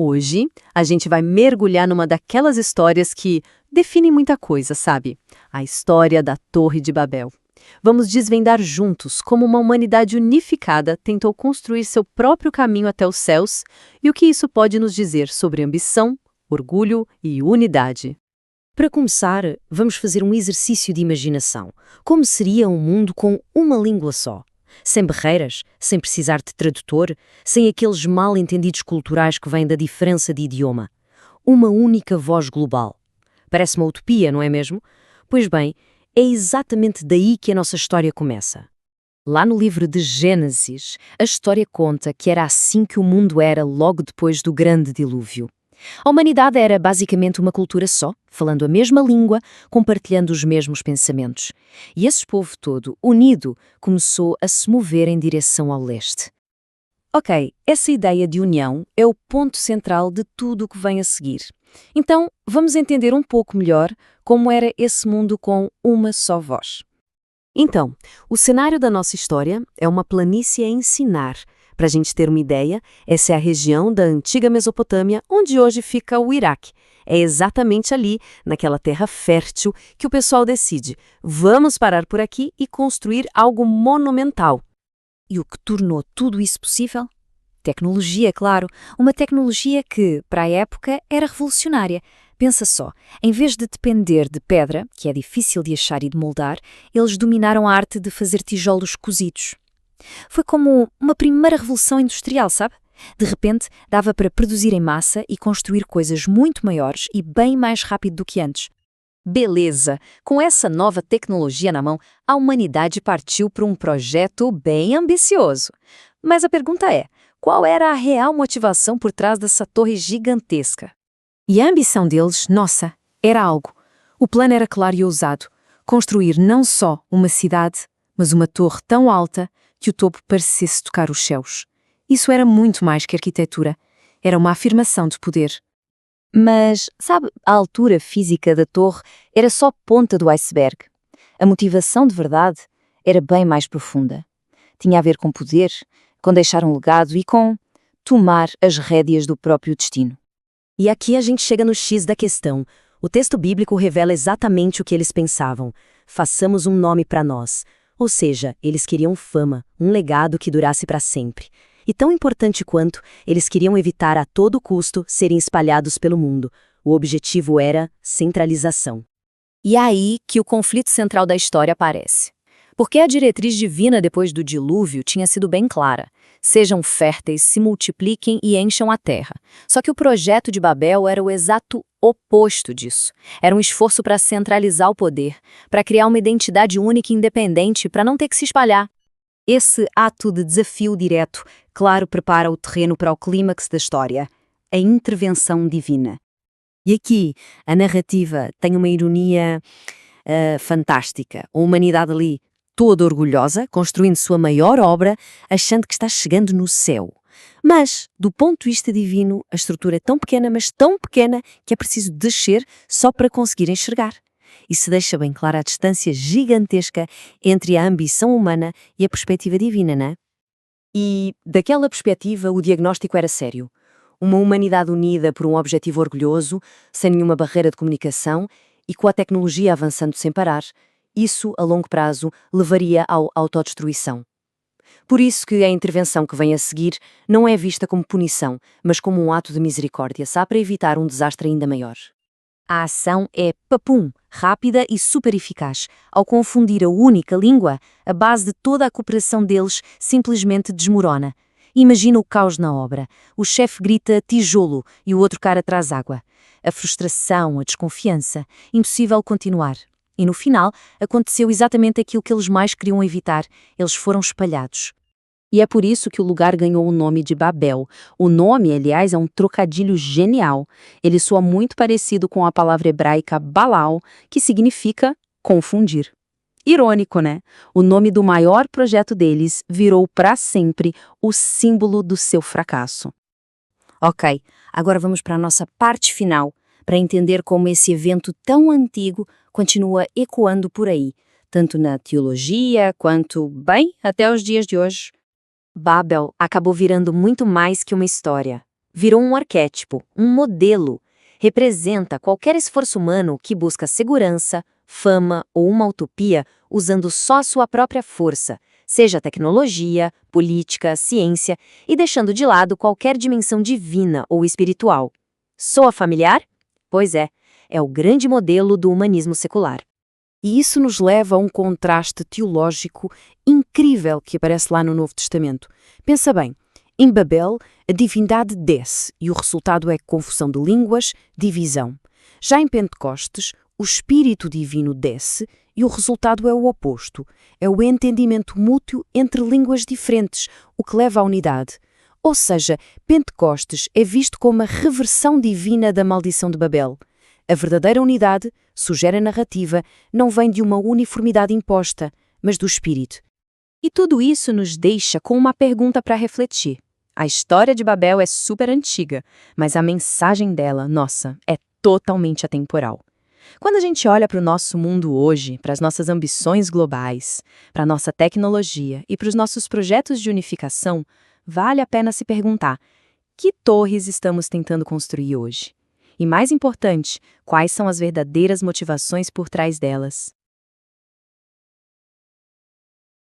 Hoje, a gente vai mergulhar numa daquelas histórias que definem muita coisa, sabe? A história da Torre de Babel. Vamos desvendar juntos como uma humanidade unificada tentou construir seu próprio caminho até os céus e o que isso pode nos dizer sobre ambição, orgulho e unidade. Para começar, vamos fazer um exercício de imaginação. Como seria um mundo com uma língua só? Sem barreiras, sem precisar de tradutor, sem aqueles mal-entendidos culturais que vêm da diferença de idioma. Uma única voz global. Parece uma utopia, não é mesmo? Pois bem, é exatamente daí que a nossa história começa. Lá no livro de Gênesis, a história conta que era assim que o mundo era logo depois do grande dilúvio. A humanidade era basicamente uma cultura só, falando a mesma língua, compartilhando os mesmos pensamentos. E esse povo todo, unido, começou a se mover em direção ao leste. Ok, essa ideia de união é o ponto central de tudo o que vem a seguir. Então, vamos entender um pouco melhor como era esse mundo com uma só voz. Então, o cenário da nossa história é uma planície em Sinar. Para a gente ter uma ideia, essa é a região da antiga Mesopotâmia, onde hoje fica o Iraque. É exatamente ali, naquela terra fértil, que o pessoal decide: vamos parar por aqui e construir algo monumental. E o que tornou tudo isso possível? Tecnologia, claro. Uma tecnologia que, para a época, era revolucionária. Pensa só, em vez de depender de pedra, que é difícil de achar e de moldar, eles dominaram a arte de fazer tijolos cozidos. Foi como uma primeira revolução industrial, sabe? De repente, dava para produzir em massa e construir coisas muito maiores e bem mais rápido do que antes. Beleza! Com essa nova tecnologia na mão, a humanidade partiu para um projeto bem ambicioso. Mas a pergunta é, qual era a real motivação por trás dessa torre gigantesca? E a ambição deles, nossa, era algo. O plano era claro e ousado. Construir não só uma cidade, mas uma torre tão alta que o topo parecesse tocar os céus. Isso era muito mais que arquitetura. Era uma afirmação de poder. Mas, sabe, a altura física da torre era só ponta do iceberg. A motivação de verdade era bem mais profunda. Tinha a ver com poder, com deixar um legado e com tomar as rédeas do próprio destino. E aqui a gente chega no X da questão. O texto bíblico revela exatamente o que eles pensavam. Façamos um nome para nós. Ou seja, eles queriam fama, um legado que durasse para sempre. E tão importante quanto, eles queriam evitar a todo custo serem espalhados pelo mundo. O objetivo era centralização. E é aí que o conflito central da história aparece. Porque a diretriz divina depois do dilúvio tinha sido bem clara. Sejam férteis, se multipliquem e encham a terra. Só que o projeto de Babel era o exato oposto disso. Era um esforço para centralizar o poder, para criar uma identidade única e independente, para não ter que se espalhar. Esse ato de desafio direto, claro, prepara o terreno para o clímax da história, a intervenção divina. E aqui, a narrativa tem uma ironia fantástica. A humanidade ali, toda orgulhosa, construindo sua maior obra, achando que está chegando no céu. Mas, do ponto de vista divino, a estrutura é tão pequena, mas tão pequena, que é preciso descer só para conseguir enxergar. Isso deixa bem clara a distância gigantesca entre a ambição humana e a perspectiva divina, não é? E, daquela perspectiva, o diagnóstico era sério. Uma humanidade unida por um objetivo orgulhoso, sem nenhuma barreira de comunicação e com a tecnologia avançando sem parar, isso, a longo prazo, levaria à autodestruição. Por isso que a intervenção que vem a seguir não é vista como punição, mas como um ato de misericórdia, sabe, para evitar um desastre ainda maior. A ação é papum, rápida e super eficaz. Ao confundir a única língua, a base de toda a cooperação deles simplesmente desmorona. Imagina o caos na obra. O chefe grita tijolo e o outro cara traz água. A frustração, a desconfiança. Impossível continuar. E no final, aconteceu exatamente aquilo que eles mais queriam evitar. Eles foram espalhados. E é por isso que o lugar ganhou o nome de Babel. O nome, aliás, é um trocadilho genial. Ele soa muito parecido com a palavra hebraica Balal, que significa confundir. Irônico, né? O nome do maior projeto deles virou para sempre o símbolo do seu fracasso. Ok, agora vamos para a nossa parte final, para entender como esse evento tão antigo continua ecoando por aí, tanto na teologia quanto, bem, até os dias de hoje. Babel acabou virando muito mais que uma história. Virou um arquétipo, um modelo. Representa qualquer esforço humano que busca segurança, fama ou uma utopia usando só sua própria força, seja tecnologia, política, ciência, e deixando de lado qualquer dimensão divina ou espiritual. Soa familiar? Pois é o grande modelo do humanismo secular. E isso nos leva a um contraste teológico incrível que aparece lá no Novo Testamento. Pensa bem, em Babel, a divindade desce e o resultado é confusão de línguas, divisão. Já em Pentecostes, o Espírito Divino desce e o resultado é o oposto. É o entendimento mútuo entre línguas diferentes, o que leva à unidade. Ou seja, Pentecostes é visto como a reversão divina da maldição de Babel. A verdadeira unidade, sugere a narrativa, não vem de uma uniformidade imposta, mas do Espírito. E tudo isso nos deixa com uma pergunta para refletir. A história de Babel é super antiga, mas a mensagem dela, nossa, é totalmente atemporal. Quando a gente olha para o nosso mundo hoje, para as nossas ambições globais, para a nossa tecnologia e para os nossos projetos de unificação, vale a pena se perguntar: que torres estamos tentando construir hoje? E mais importante, quais são as verdadeiras motivações por trás delas?